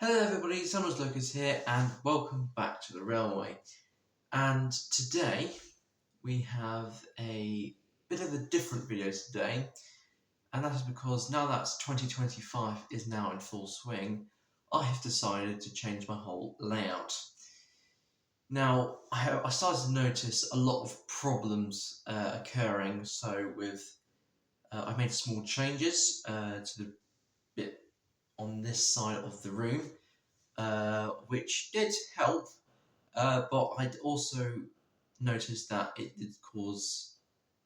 Hello everybody, Samuels Locos here and welcome back to the railway. And today we have a bit of a different video today, and that is because now that 2025 is now in full swing, I have decided to change my whole layout. Now I started to notice a lot of problems occurring, so I made small changes to the bit on this side of the room, which did help, but I'd also noticed that it did cause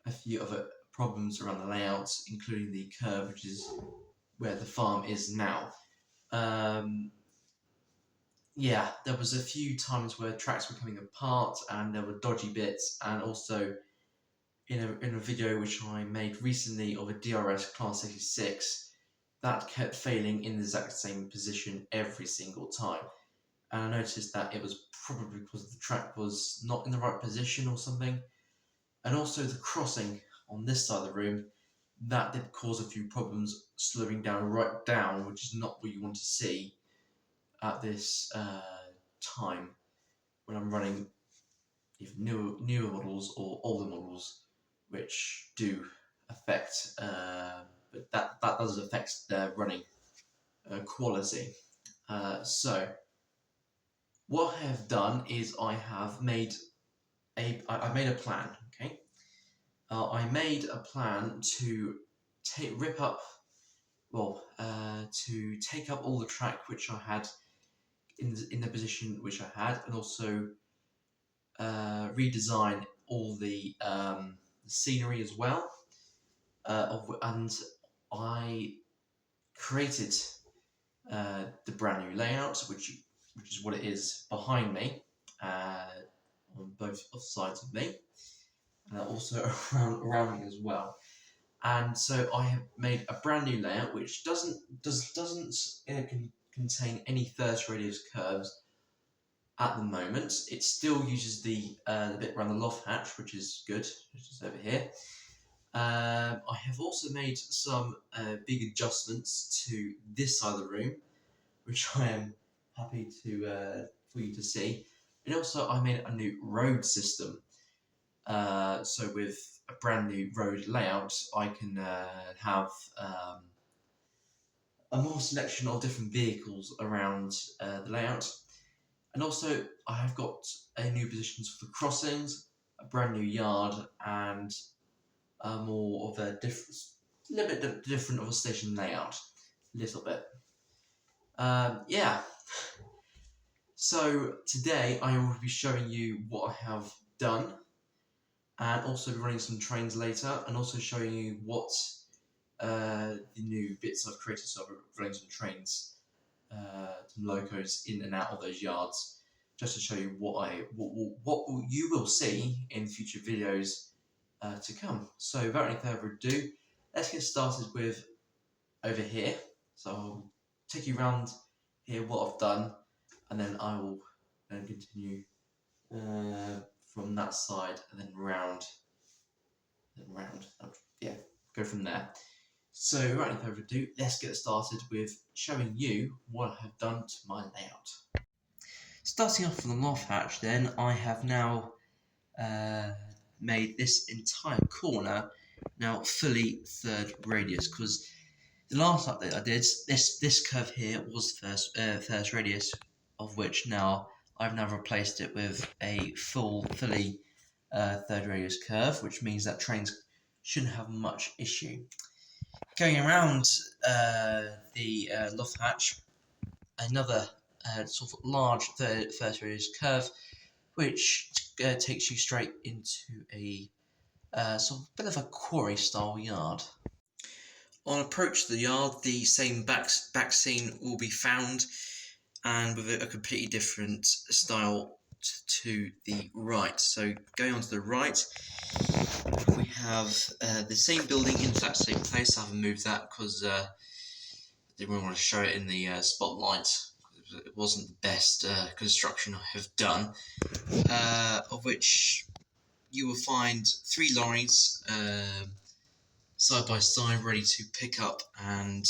a few other problems around the layout, including the curve, which is where the farm is now. Yeah, there was a few times where tracks were coming apart and there were dodgy bits, and also in a video which I made recently of a DRS Class 86, that kept failing in the exact same position every single time. And I noticed that it was probably because the track was not in the right position or something. And also the crossing on this side of the room, that did cause a few problems, slowing down right down, which is not what you want to see at this time when I'm running either newer models or older models, which do affect, but that does affect their running quality. So what I have done is I made a plan. Okay, I made a plan to take up all the track which I had in the position which I had, and also redesign all the scenery as well. And I created the brand new layout, which is what it is behind me, on both sides of me, and also around me as well. And so I have made a brand new layout which doesn't contain any 30 radius curves at the moment. It still uses the bit around the loft hatch, which is good, which is over here. I have also made some big adjustments to this side of the room, which I am happy to for you to see. And also I made a new road system. So with a brand new road layout, I can have a more selection of different vehicles around the layout. And also I have got new positions for the crossings, a brand new yard, and more of a little bit different of a station layout, a little bit. Yeah. So today I will be showing you what I have done, and also running some trains later, and also showing you what the new bits I've created. So I'm running some trains, some locos in and out of those yards, just to show you what you will see in future videos to come. So without any further ado, let's get started with over here. So I'll take you around here what I've done, and then I will then continue from that side and then round, yeah, go from there. So without any further ado, let's get started with showing you what I have done to my layout. Starting off from the loft hatch, then I have now made this entire corner now fully third radius, because the last update I did, this curve here was first radius, of which now I've replaced it with a fully third radius curve, which means that trains shouldn't have much issue. Going around the loft hatch, another sort of large first radius curve, which takes you straight into a sort of bit of a quarry style yard. On approach to the yard, the same back scene will be found, and with a completely different style to the right. So going on to the right, we have the same building in the exact same place. I haven't moved that because I didn't really want to show it in the spotlight. It wasn't the best construction I have done, of which you will find 3 lorries side by side, ready to pick up and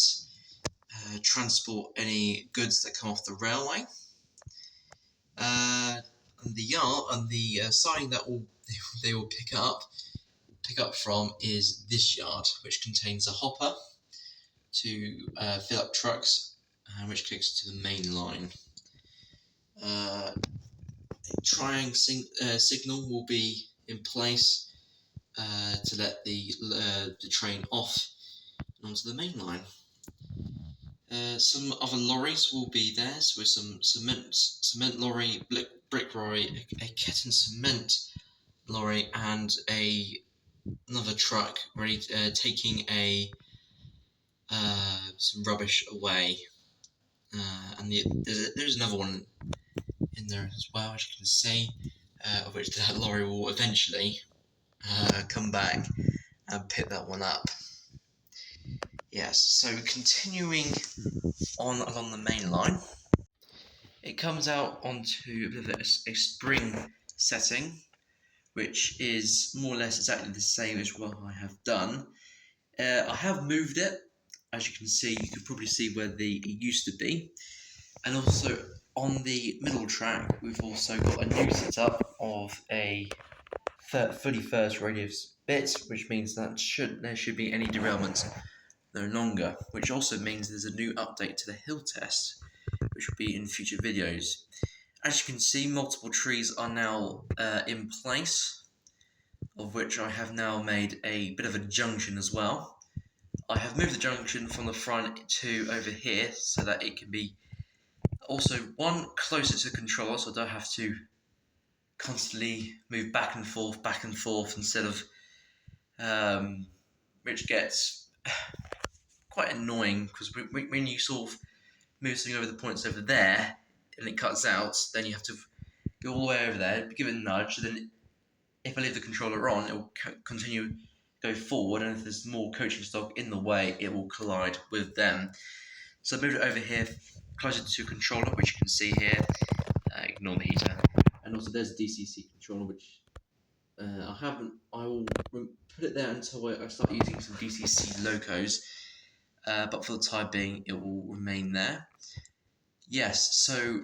transport any goods that come off the railway. And the yard and the siding that they will pick up from is this yard, which contains a hopper to fill up trucks, which connects to the main line. A triangle signal will be in place to let the train off and onto the main line. Some other lorries will be there, so with some cement lorry, brick lorry, a Ketton cement lorry, and another truck ready taking some rubbish away. And there's another one in there as well, as you can see, of which that lorry will eventually come back and pick that one up. Yes, so continuing on along the main line, it comes out onto a spring setting, which is more or less exactly the same as what I have done. I have moved it, as you can see. You can probably see where it used to be, and also on the middle track we've also got a new setup of a 31st radius bit, which means that there should be any derailments no longer, which also means there's a new update to the hill test, which will be in future videos. As you can see, multiple trees are now in place, of which I have now made a bit of a junction as well. I have moved the junction from the front to over here so that it can be also closer to the controller, so I don't have to constantly move back and forth instead of which gets quite annoying, because when you sort of move something over the points over there and it cuts out, then you have to go all the way over there, give it a nudge, so then if I leave the controller on, it will continue go forward, and if there's more coaching stock in the way, it will collide with them. So I moved it over here closer to controller, which you can see here. Ignore the heater. And also there's a DCC controller, which I will put it there until I start using some DCC locos, but for the time being it will remain there. Yes, so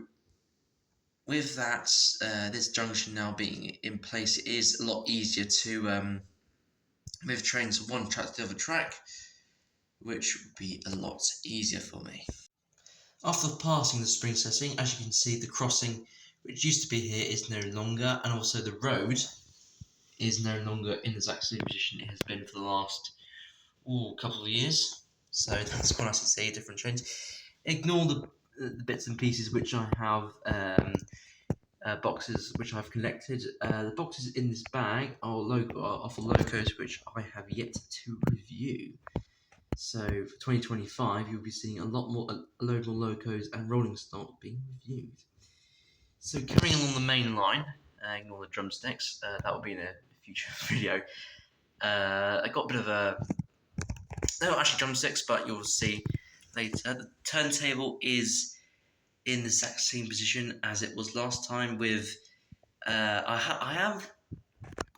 with that, this junction now being in place, it is a lot easier to move trains from one track to the other track, which would be a lot easier for me. After passing the spring setting, as you can see, the crossing, which used to be here, is no longer, and also the road is no longer in the exact same position it has been for the last couple of years. So that's quite nice to see different trains. Ignore the bits and pieces which I have boxes which I've collected. The boxes in this bag are for locos which I have yet to review. So for 2025, you'll be seeing a load more locos and rolling stock being reviewed. So carrying along the main line, ignore the drumsticks. That will be in a future video. I got a bit of they're not actually drumsticks, but you'll see later. The turntable is in the exact same position as it was last time. With I have,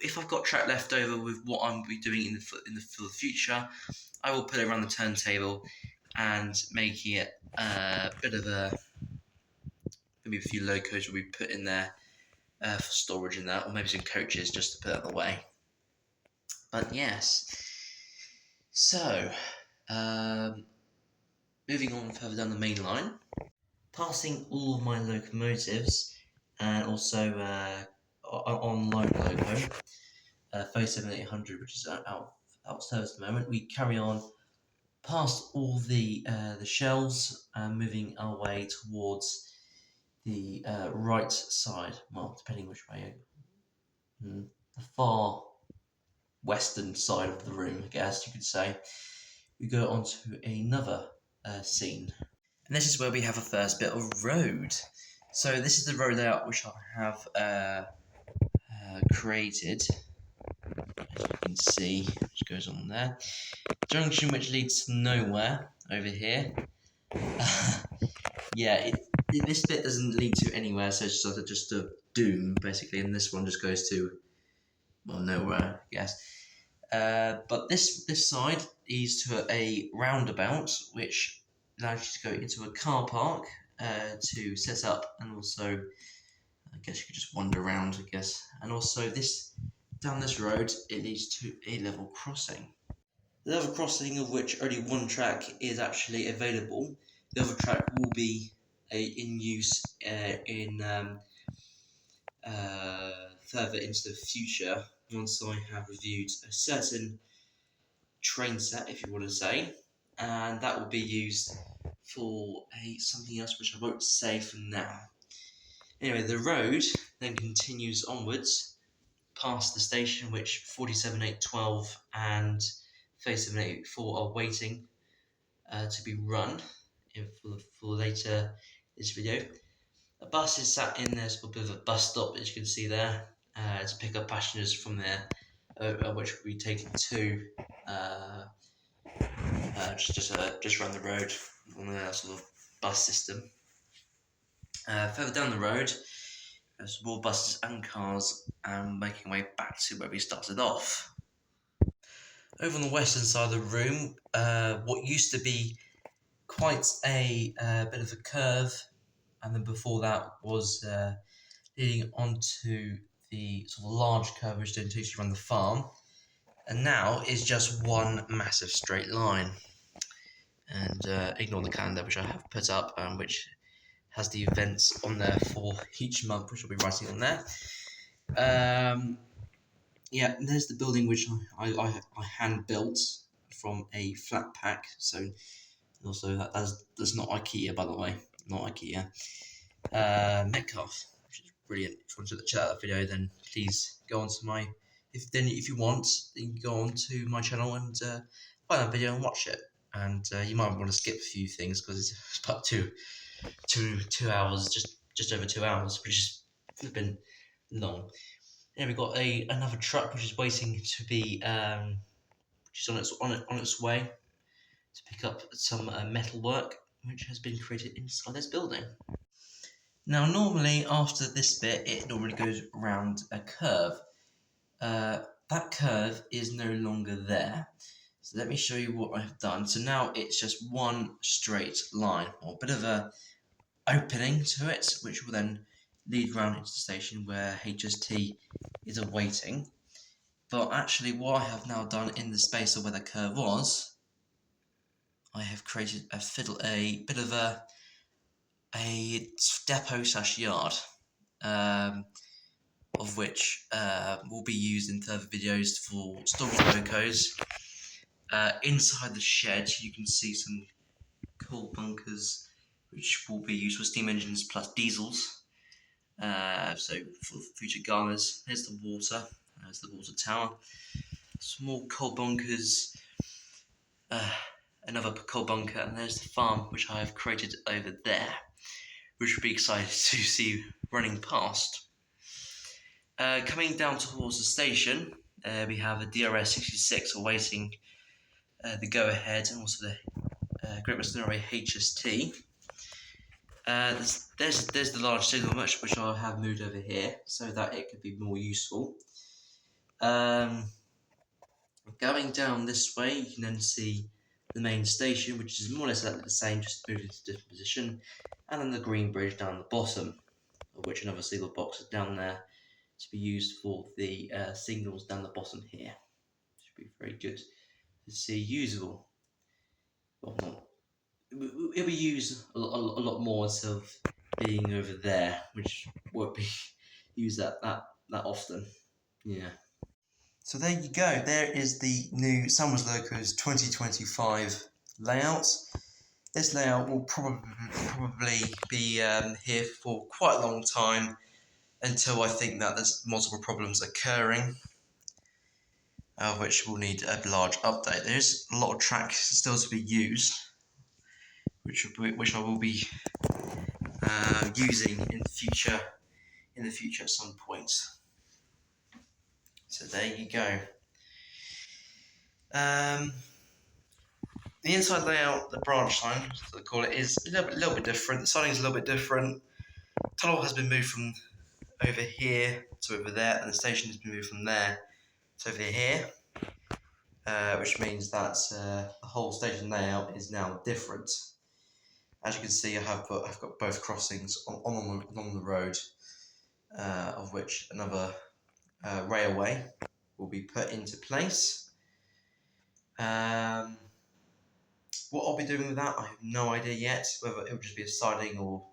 if I've got track left over with what I'm be doing for the future, I will put it around the turntable and making it a bit of maybe a few locos will be put in there for storage in that, or maybe some coaches just to put out of the way. But yes, so moving on further down the main line, passing all of my locomotives, and also on loan loco, 37800, which is out of service at the moment. We carry on past all the shelves, moving our way towards the right side. Well, depending which way, the far western side of the room, I guess you could say. We go on to another scene. And this is where we have a first bit of road. So this is the road layout which I have created. As you can see, which goes on there. Junction which leads to nowhere over here. Yeah, this bit doesn't lead to anywhere, so it's just a doom basically, and this one just goes to, well, nowhere, I guess. But this side leads to a roundabout, which allows you to go into a car park to set up, and also I guess you could just wander around, I guess. And also down this road, it leads to a level crossing. The level crossing, of which only one track is actually available. The other track will be in use further into the future, once I have reviewed a certain train set, if you want to say, and that will be used for something else which I won't say for now. Anyway, the road then continues onwards past the station, which 47812 and 37884 are waiting to be run for later this video. A bus is sat in there, so a bit of a bus stop, as you can see there, to pick up passengers from there, which will be taken to just around the road on the sort of bus system. Further down the road, there's more buses and cars making way back to where we started off. Over on the western side of the room, what used to be quite a bit of a curve, and then before that was leading onto the sort of large curve which then takes you around the farm, and now is just one massive straight line. And ignore the calendar which I have put up, which has the events on there for each month, which I'll be writing on there. Yeah, there's the building which I hand built from a flat pack. So also that's not IKEA, by the way, not IKEA. Metcalf, which is brilliant. If you want to check out that video, then please go on to my. If you want, you can go on to my channel and find that video and watch it. And you might want to skip a few things because it's about two hours, just over 2 hours, which is flipping long. Yeah, we've got another truck which is waiting to be, which is on its way to pick up some metal work which has been created inside this building. Now, normally after this bit, it normally goes around a curve. That curve is no longer there. So let me show you what I've done. So now it's just one straight line, or a bit of a opening to it, which will then lead round into the station where HST is awaiting. But actually what I have now done in the space of where the curve was, I have created a bit of a depot / yard, of which will be used in further videos for storing locos. Inside the shed you can see some coal bunkers which will be used for steam engines plus diesels, so for future garners. Here's the water, there's the water tower, small coal bunkers, another coal bunker, and there's the farm which I have created over there, which will be excited to see running past. Coming down towards the station, we have a DRS 66 awaiting the go-ahead, and also the Great Western Railway HST. There's the large signal which I have moved over here so that it could be more useful. Going down this way, you can then see the main station, which is more or less exactly the same, just moved into a different position, and then the green bridge down the bottom, of which another signal box is down there to be used for the signals down the bottom here. Should be very good to see usable. Well, not. It'll be used a lot more instead of being over there, which won't be used that often. Yeah. So there you go. There is the new Samuels Locos 2025 layout. This layout will probably be here for quite a long time, until I think that there's multiple problems occurring, which will need a large update. There's a lot of tracks still to be used, which I will be using in the future at some point. So there you go. The inside layout, the branch line, as I call it, is a little bit different. The siding is a little bit different. Tunnel has been moved from over here to over there, and the station has been moved from there to over here, which means that the whole station layout is now different. As you can see, I've got both crossings along the road, of which another railway will be put into place. What I'll be doing with that, I have no idea yet. Whether it will just be a siding or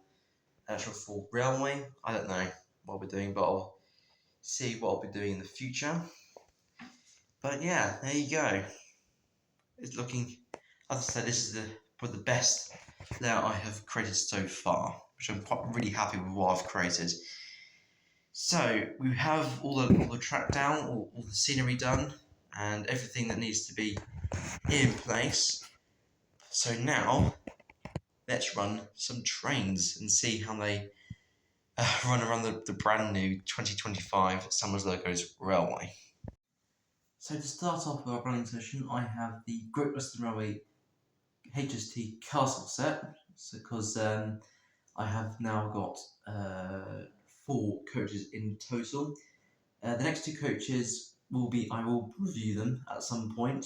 an actual full railway, I don't know what I'll be doing, but I'll see what I'll be doing in the future. But yeah, there you go. It's looking, as I said, this is probably the best layout I have created so far, which I'm really happy with what I've created. So we have all the track down, all the scenery done, and everything that needs to be in place. So now let's run some trains and see how they run around the brand new 2025 Samuels Locos Railway. So to start off with our running session, I have the Great Western Railway HST castle set, because I have now got 4 coaches in total. The next 2 coaches I will review them at some point,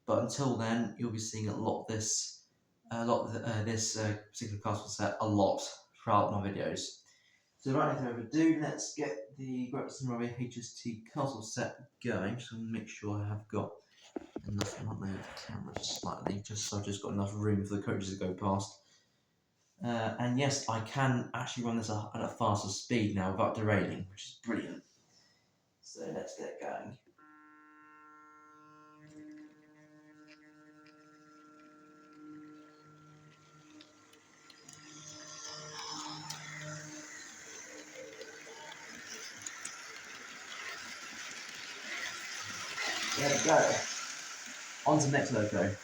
but until then you'll be seeing a lot of this particular castle set a lot throughout my videos. So without anything further ado, let's get the Great Western Railway HST castle set going. Just want to make sure I have got enough. I might move the camera just slightly, just so I've just got enough room for the coaches to go past. And yes, I can actually run this at a faster speed now without derailing, which is brilliant. So let's get going. There we go. On to the next loco.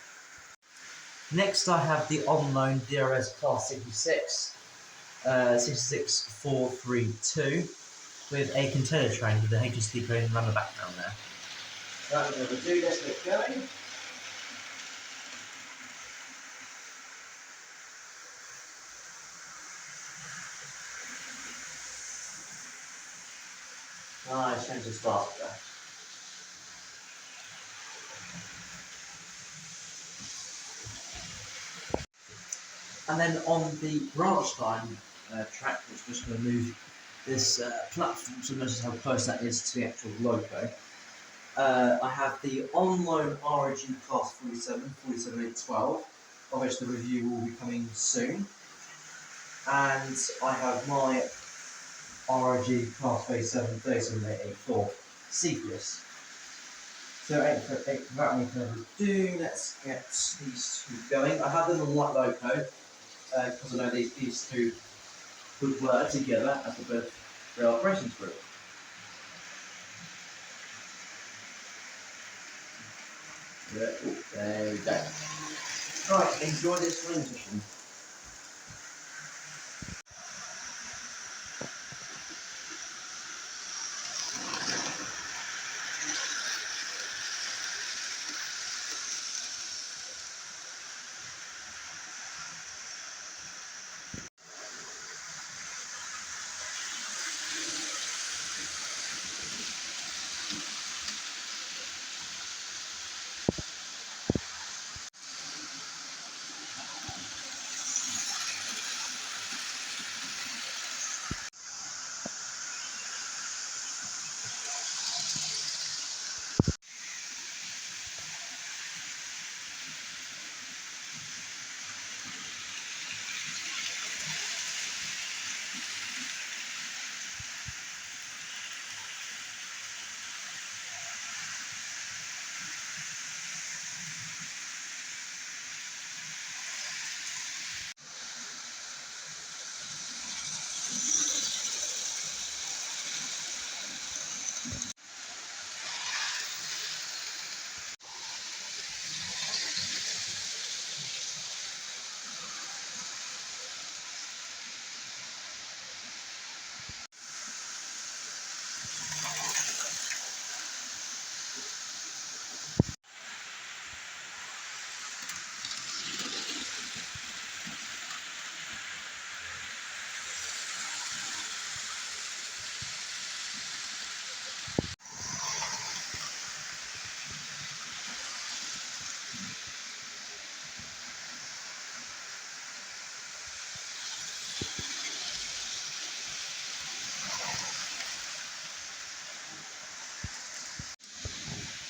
Next I have the on-loan DRS Class 66, 66432, with a container train with the HST train around the background there. Right, without further ado, let's get going. Nice, change the start there. And then on the branch line track, which we're just going to move this platform so notice how close that is to the actual loco. I have the on-loan ROG Class 47812, of which the review will be coming soon. And I have my ROG Class 3837884 Cepheus. So without any further ado, let's get these 2 going. I have them on light loco, because I know these 2 would work together as a both rail operations group. There we go. Right, enjoy this swing session.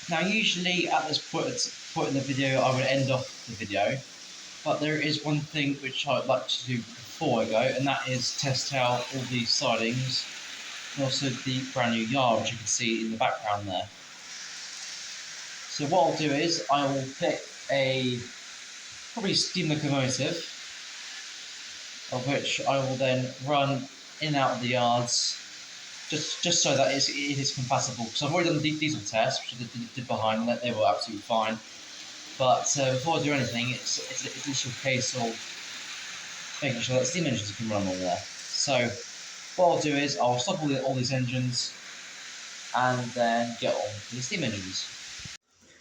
Now usually at this point in the video I would end off the video, but there is one thing which I'd like to do before I go, and that is test out all these sidings and also the brand new yard, which you can see in the background there. So what I'll do is I will pick a probably steam locomotive, of which I will then run in and out of the yards, just so that it is compatible. Because I've already done the diesel test, which I did behind, and they were absolutely fine. But before I do anything, it's literally a case of making sure that steam engines can run on there. So what I'll do is I'll stop all these engines and then get on with the steam engines.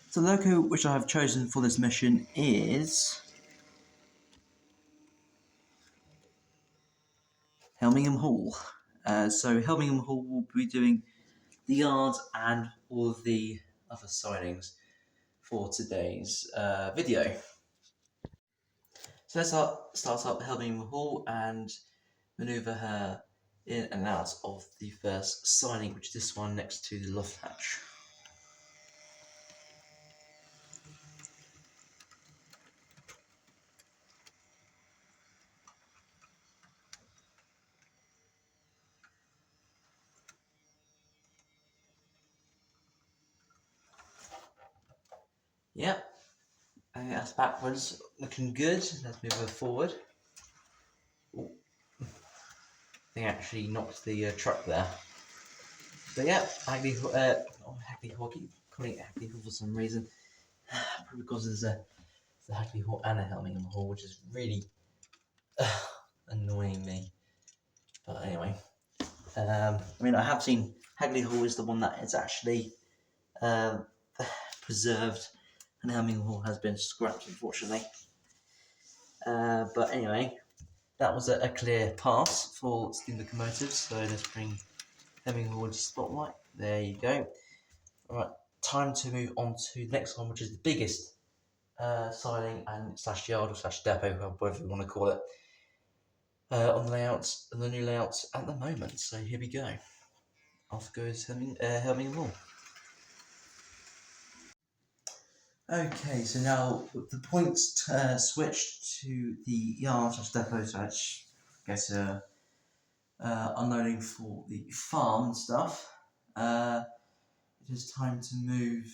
So the loco which I have chosen for this mission is Helmingham Hall. So Helmingham Hall will be doing the yards and all of the other sidings for today's video. So let's start up Helmingham Hall and manoeuvre her in and out of the first siding, which is this one next to the loft hatch. Yep, that's backwards, looking good. Let's move her forward. Ooh. They actually knocked the truck there. But yeah, Hagley Hall, I keep calling it Hagley Hall for some reason. Probably because there's a Hagley Hall and a Helmingham Hall, which is really annoying me. But anyway, I mean, I have seen Hagley Hall is the one that is actually preserved, and Helmingham Hall has been scrapped, unfortunately. But anyway, that was a clear pass for steam locomotives, so let's bring Helmingham Hall into spotlight. There you go. Alright, time to move on to the next one, which is the biggest siding and slash yard or slash depot, whatever you want to call it, on the layouts, the new layouts at the moment. So here we go. Off goes Helmingham Hall. Okay, so now the points switched to the yard slash depot slash, I guess, unloading for the farm and stuff. It is time to move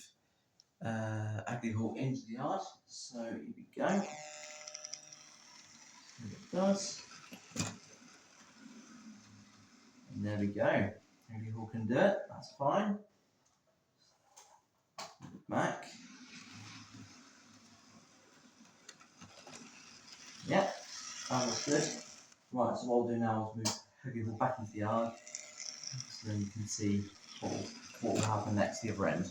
Hagley Hall into the yard. So here we go. See what it does. And there we go. Hagley Hall can do it. That's fine. Back. Yep, that looks good. Right, so what I'll do now is move Hagley Hall back into the yard, so then you can see what will happen next to the other end.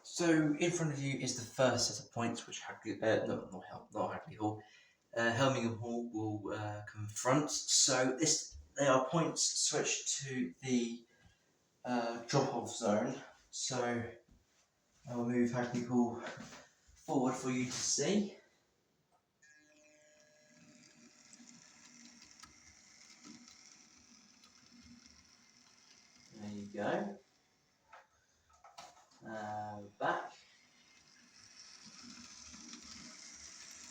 So in front of you is the first set of points which Hagley, not Hagley Hall, Helmingham Hall will confront. So they are points switched to the drop-off zone. So I will move Hagley Hall forward for you to see. There you go. Back.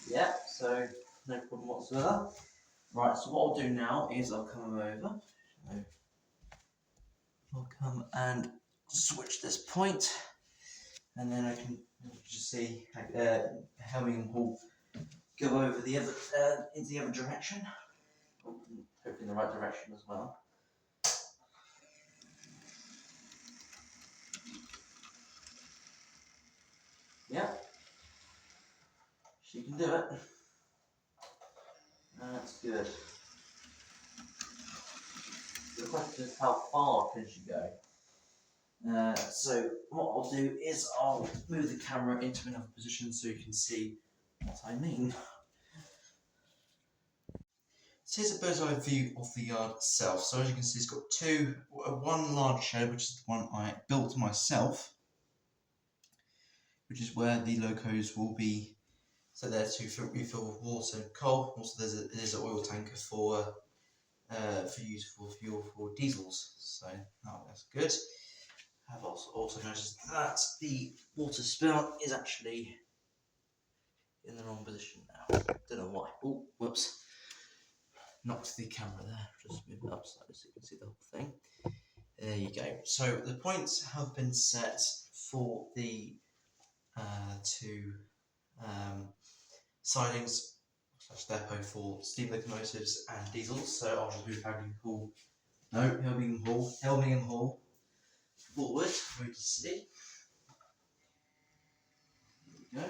Yeah, so no problem whatsoever. Right, so what I'll do now is I'll come over. So I'll come and switch this point, and then I can just see Helmingham Hall go over the other into the other direction. Hopefully in the right direction as well. Yeah, she can do it. That's good. The question is, how far can she go? So what I'll do is I'll move the camera into another position so you can see what I mean. So here's a bird's eye view of the yard itself. So as you can see, it's got one large shed, which is the one I built myself, which is where the locos will be. So there to refill with water and coal. Also, there's an oil tanker for use for fuel for diesels. So that's good. have also noticed that the water spout is actually in the wrong position now. Don't know why. Oh, whoops. Knocked the camera there. Just move it up slightly so you can see the whole thing. There you go. So the points have been set for the two sidings / depot for steam locomotives and diesels. So I'll just move Helmingham Hall forward for you to see. There we go.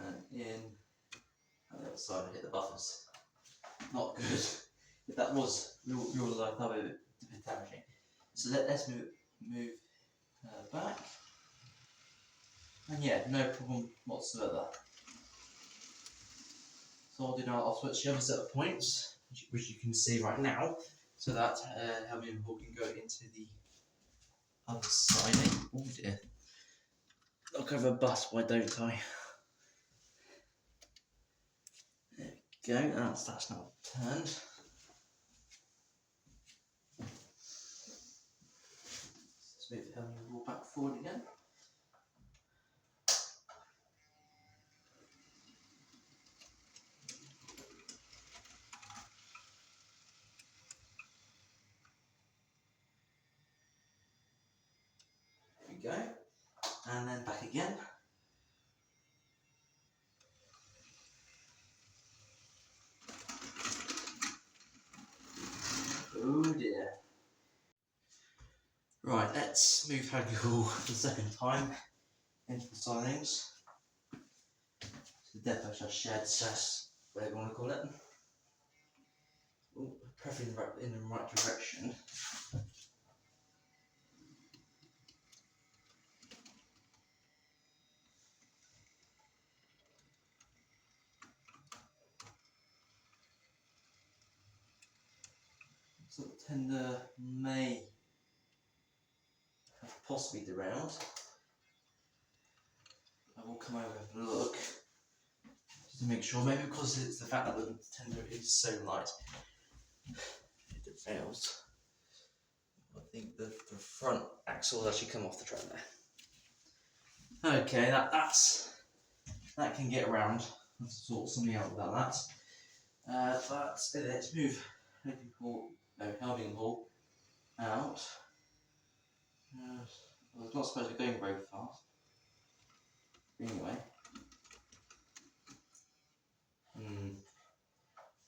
And in on the other side, I hit the buffers. Not good. If that was real life, that would be a bit damaging. So let's move back. And yeah, no problem whatsoever. So I'll do now, I'll switch the other set of points, which you can see right now, so that Helmingham Hall can go into the other siding. Oh dear. Knock over a bus, why don't I? There we go, that's now turned. Let's move the Helmingham Hall back forward again. There we go. And then back again. Oh dear. Right, let's move Helmingham Hall for the second time into the sidings. So the depot / sheds, whatever you want to call it. Ooh, preferably in the right direction. So the tender may have possibly derailed. I will come over and have a look just to make sure. Maybe because it's the fact that the tender is so light, it derails. I think the front axle has actually come off the train there. Okay, that can get around. Let's sort something out about that. But let's move Helmingham Hall out. Well, it's not supposed to be going very fast. Anyway.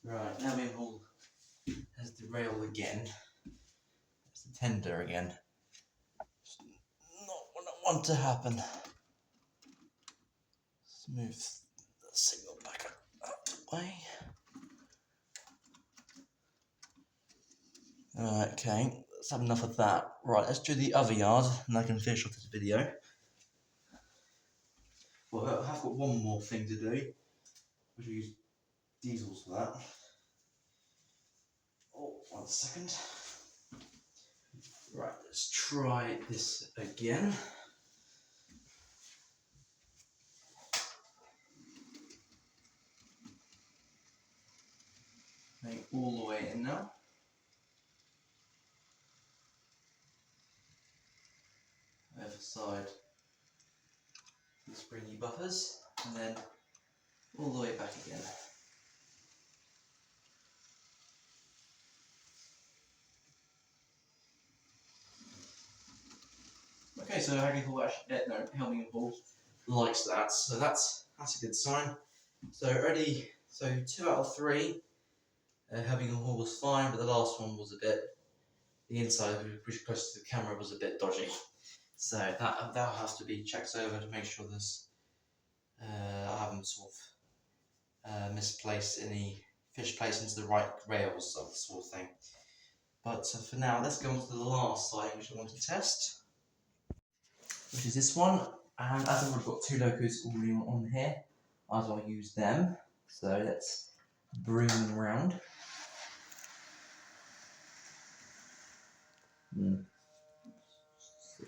Right, Helmingham Hall has derailed again. It's the tender again. It's not what I want to happen. Let's move the signal back out the way. Alright, okay, let's have enough of that. Right, let's do the other yard and I can finish off this video. Well, I have got one more thing to do, which we use diesels for that. Oh, 1 second. Right, let's try this again. Make all the way in now. Other side, the springy buffers, and then all the way back again. Okay, so Helmingham Hall likes that, so that's a good sign. So ready, so 2 out of 3, Helmingham Hall was fine, but the last one was a bit, the inside, which was close to the camera, was a bit dodgy. So that'll have to be checked over to make sure this, I haven't sort of misplaced any fish placed into the right rails, of the sort of thing. But for now, let's go on to the last side which I want to test, which is this one. And as I've already got 2 locos already on here, as I'll use them. So let's bring them round.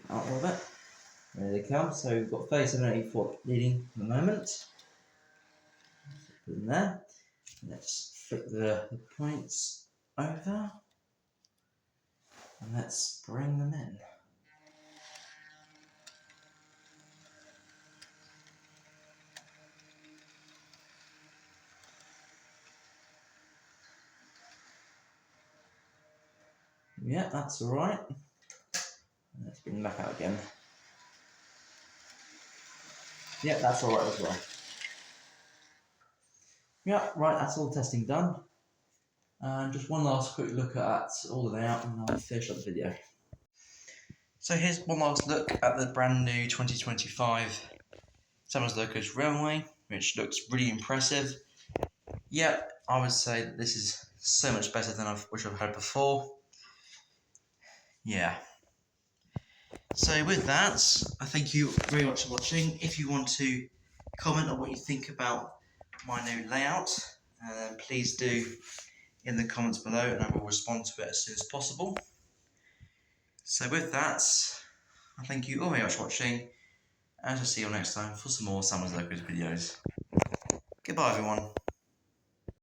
Out a little bit. There they come. So we've got 3784 leading at the moment. Put them there. Let's flip the points over and let's bring them in. Yeah, that's alright. Let's bring them back out again. Yeah, that's alright as well. Yeah, right, that's all testing done. And just one last quick look at all the layout and I'll finish up the video. So here's one last look at the brand new 2025 Samuels Locos Railway, which looks really impressive. Yeah, I would say that this is so much better than I've had before. Yeah. So with that, I thank you very much for watching. If you want to comment on what you think about my new layout, please do in the comments below and I will respond to it as soon as possible. So with that, I thank you all very much for watching and I'll see you all next time for some more Samuels Locos videos. Goodbye everyone.